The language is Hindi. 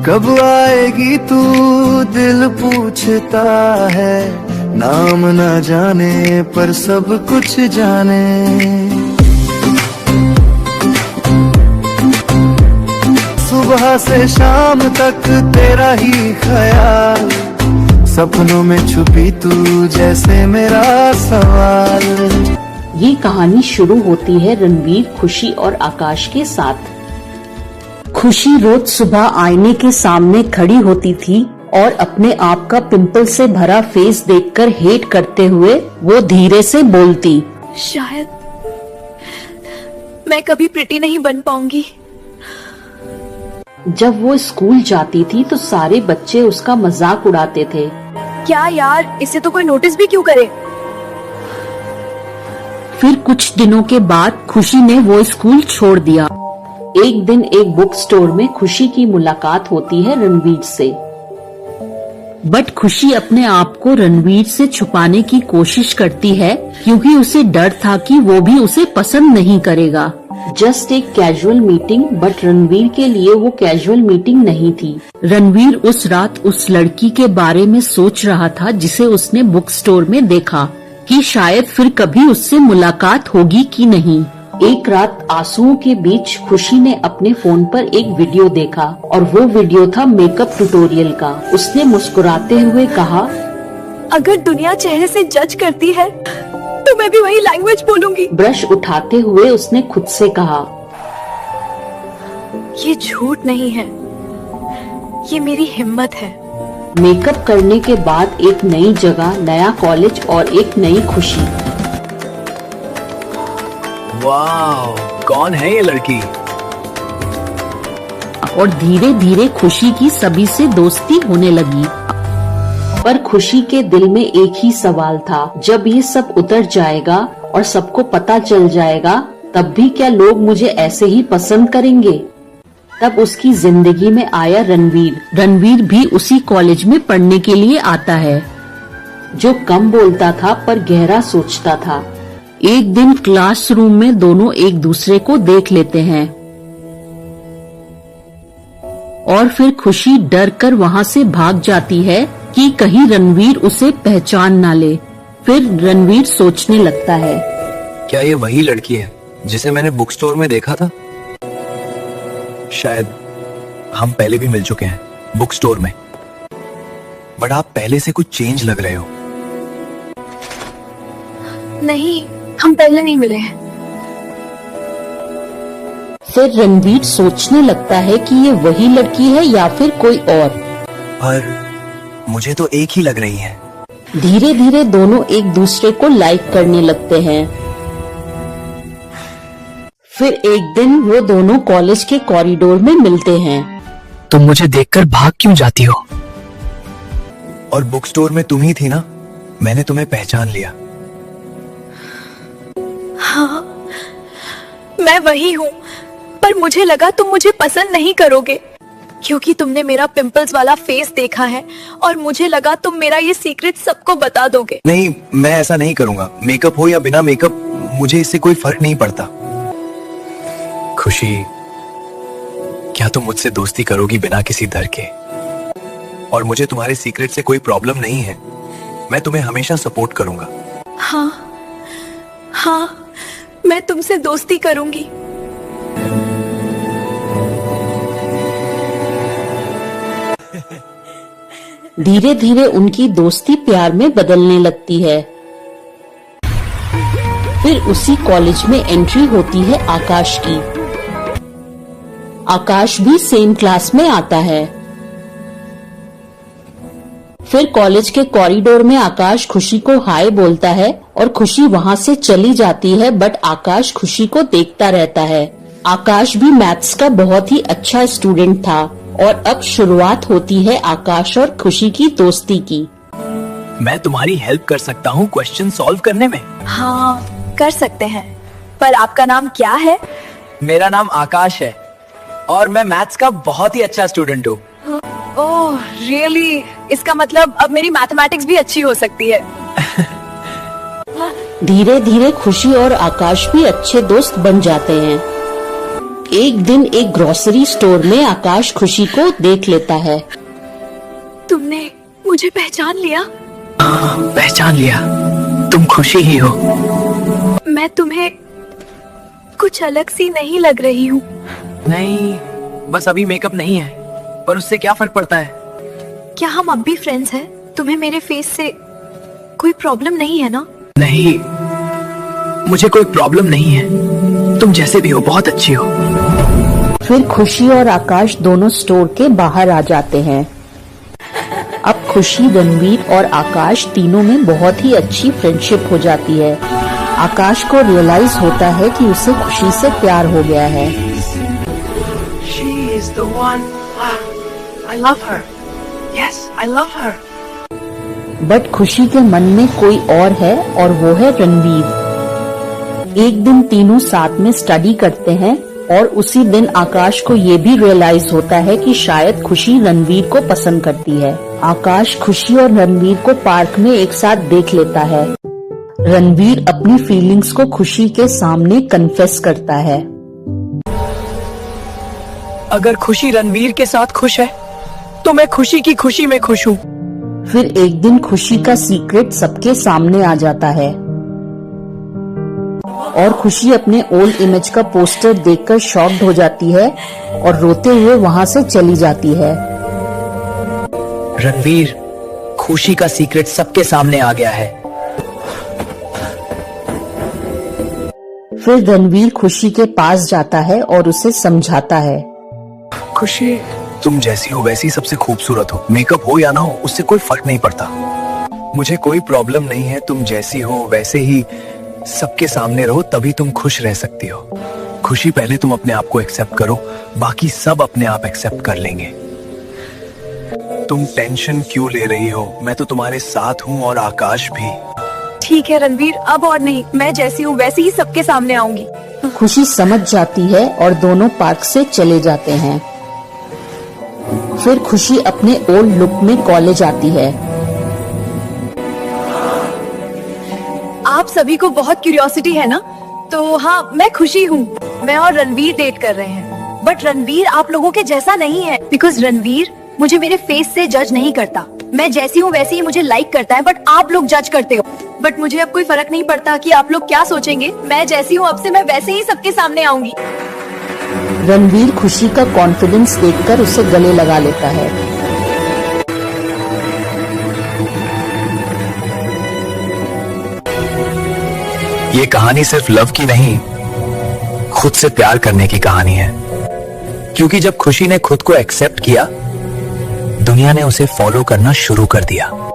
कब आएगी तू दिल पूछता है, नाम न जाने पर सब कुछ जाने। सुबह से शाम तक तेरा ही ख्याल, सपनों में छुपी तू जैसे मेरा सवाल। ये कहानी शुरू होती है रणवीर, खुशी और आकाश के साथ। खुशी रोज सुबह आईने के सामने खड़ी होती थी और अपने आप का पिंपल से भरा फेस देखकर हेट करते हुए वो धीरे से बोलती, शायद मैं कभी प्रिटी नहीं बन पाऊंगी। जब वो स्कूल जाती थी तो सारे बच्चे उसका मजाक उड़ाते थे। क्या यार, इसे तो कोई नोटिस भी क्यों करे। फिर कुछ दिनों के बाद खुशी ने वो स्कूल छोड़ दिया। एक दिन एक बुक स्टोर में खुशी की मुलाकात होती है रणवीर से, बट खुशी अपने आप को रणवीर से छुपाने की कोशिश करती है क्योंकि उसे डर था कि वो भी उसे पसंद नहीं करेगा। जस्ट एक कैजुअल मीटिंग, बट रणवीर के लिए वो कैजुअल मीटिंग नहीं थी। रणवीर उस रात उस लड़की के बारे में सोच रहा था जिसे उसने बुक स्टोर में देखा कि शायद फिर कभी उससे मुलाकात होगी कि नहीं। एक रात आंसुओं के बीच खुशी ने अपने फोन पर एक वीडियो देखा और वो वीडियो था मेकअप ट्यूटोरियल का। उसने मुस्कुराते हुए कहा, अगर दुनिया चेहरे से जज करती है तो मैं भी वही लैंग्वेज बोलूंगी। ब्रश उठाते हुए उसने खुद से कहा, ये झूठ नहीं है, ये मेरी हिम्मत है। मेकअप करने के बाद एक नई जगह, नया कॉलेज और एक नई खुशी। वाह, कौन है ये लड़की? और धीरे धीरे खुशी की सभी से दोस्ती होने लगी। पर खुशी के दिल में एक ही सवाल था, जब ये सब उतर जाएगा और सबको पता चल जाएगा, तब भी क्या लोग मुझे ऐसे ही पसंद करेंगे? तब उसकी जिंदगी में आया रणवीर। रणवीर भी उसी कॉलेज में पढ़ने के लिए आता है, जो कम बोलता था पर गहरा सोचता था। एक दिन क्लासरूम में दोनों एक दूसरे को देख लेते हैं और फिर खुशी डर कर वहाँ से भाग जाती है कि कहीं रणवीर उसे पहचान ना ले। फिर रणवीर सोचने लगता है, क्या ये वही लड़की है जिसे मैंने बुक स्टोर में देखा था? शायद हम पहले भी मिल चुके हैं बुक स्टोर में, बट आप पहले से कुछ चेंज लग रहे हो। नहीं, हम पहले नहीं मिले हैं। फिर रणवीर सोचने लगता है कि ये वही लड़की है या फिर कोई और, पर मुझे तो एक ही लग रही है। धीरे धीरे दोनों एक दूसरे को लाइक करने लगते हैं। फिर एक दिन वो दोनों कॉलेज के कॉरिडोर में मिलते हैं। तुम मुझे देखकर भाग क्यों जाती हो? और बुक स्टोर में तुम ही थी ना, मैंने तुम्हें पहचान लिया। हाँ, मैं वही हूँ, पर मुझे लगा तुम मुझे पसंद नहीं करोगे क्योंकि तुमने मेरा पिंपल्स वाला फेस देखा है और मुझे लगा तुम मेरा ये सीक्रेट सबको बता दोगे। नहीं, मैं ऐसा नहीं करूँगा। मेकअप हो या बिना मेकअप, मुझे इससे कोई फर्क नहीं पड़ता। खुशी, क्या तुम मुझसे दोस्ती करोगी बिना किसी डर के? और मुझे तुम्हारे सीक्रेट से कोई प्रॉब्लम नहीं है, मैं तुम्हें हमेशा सपोर्ट करूंगा। हाँ हाँ, मैं तुमसे दोस्ती करूंगी। धीरे धीरे उनकी दोस्ती प्यार में बदलने लगती है। फिर उसी कॉलेज में एंट्री होती है आकाश की। आकाश भी सेम क्लास में आता है। फिर कॉलेज के कॉरिडोर में आकाश खुशी को हाय बोलता है और खुशी वहाँ से चली जाती है, बट आकाश खुशी को देखता रहता है। आकाश भी मैथ्स का बहुत ही अच्छा स्टूडेंट था और अब शुरुआत होती है आकाश और खुशी की दोस्ती की। मैं तुम्हारी हेल्प कर सकता हूँ क्वेश्चन सॉल्व करने में। हाँ, कर सकते हैं, पर आपका नाम क्या है? मेरा नाम आकाश है और मैं मैथ्स का बहुत ही अच्छा स्टूडेंट हूँ। Oh really? इसका मतलब अब मेरी मैथमेटिक्स भी अच्छी हो सकती है। धीरे धीरे खुशी और आकाश भी अच्छे दोस्त बन जाते हैं। एक दिन एक ग्रोसरी स्टोर में आकाश खुशी को देख लेता है। तुमने मुझे पहचान लिया? पहचान लिया, तुम खुशी ही हो। मैं तुम्हें कुछ अलग सी नहीं लग रही हूँ। नहीं, बस अभी मेकअप नहीं है, पर उससे क्या फर्क पड़ता है? क्या हम अब भी फ्रेंड्स हैं? तुम्हें मेरे फेस से कोई प्रॉब्लम नहीं है ना? नहीं, मुझे कोई प्रॉब्लम नहीं है। तुम जैसे भी हो बहुत अच्छी हो। फिर खुशी और आकाश दोनों स्टोर के बाहर आ जाते हैं। अब खुशी, रणवीर और आकाश तीनों में बहुत ही अच्छी फ्रेंडशिप हो जाती है। आकाश को रियलाइज होता है कि उसे खुशी से प्यार हो गया है। She is the one. I love her. Yes, I love her. But खुशी के मन में कोई और है और वो है रणवीर। एक दिन तीनों साथ में स्टडी करते हैं और उसी दिन आकाश को ये भी रियलाइज होता है कि शायद खुशी रणवीर को पसंद करती है। आकाश खुशी और रणवीर को पार्क में एक साथ देख लेता है। रणवीर अपनी फीलिंग्स को खुशी के सामने कन्फेस करता है। अगर खुशी रणवीर के साथ खुश है, तो मैं खुशी की खुशी में खुश हूँ। फिर एक दिन खुशी का सीक्रेट सबके सामने आ जाता है और खुशी अपने ओल्ड इमेज का पोस्टर देखकर शॉक्ड हो जाती है और रोते हुए वहाँ से चली जाती है। रणवीर, खुशी का सीक्रेट सबके सामने आ गया है। फिर रणवीर खुशी के पास जाता है और उसे समझाता है। खुशी, तुम जैसी हो वैसी सबसे खूबसूरत हो। मेकअप हो या ना हो, उससे कोई फर्क नहीं पड़ता। मुझे कोई प्रॉब्लम नहीं है। तुम जैसी हो वैसे ही सबके सामने रहो, तभी तुम खुश रह सकती हो। खुशी, पहले तुम अपने आप को एक्सेप्ट करो, बाकी सब अपने आप एक्सेप्ट कर लेंगे। तुम टेंशन क्यों ले रही हो? मैं तो तुम्हारे साथ हूँ और आकाश भी। ठीक है रणवीर, अब और नहीं। मैं जैसी हूँ वैसी ही सबके सामने आऊंगी। खुशी समझ जाती है और दोनों पार्क से चले जाते हैं। फिर खुशी अपने ओल्ड लुक में कॉलेज आती है। आप सभी को बहुत क्यूरियोसिटी है ना? तो हाँ, मैं खुशी हूँ। मैं और रणवीर डेट कर रहे हैं, बट रणवीर आप लोगों के जैसा नहीं है। बिकॉज रणवीर मुझे मेरे फेस से जज नहीं करता। मैं जैसी हूँ वैसी ही मुझे लाइक करता है, बट आप लोग जज करते हो। बट मुझे अब कोई फर्क नहीं पड़ता कि आप लोग क्या सोचेंगे। मैं जैसी हूँ, अब से मैं वैसे ही सबके सामने आऊंगी। रणवीर खुशी का कॉन्फिडेंस देखकर उसे गले लगा लेता है। ये कहानी सिर्फ लव की नहीं, खुद से प्यार करने की कहानी है। क्योंकि जब खुशी ने खुद को एक्सेप्ट किया, दुनिया ने उसे फॉलो करना शुरू कर दिया।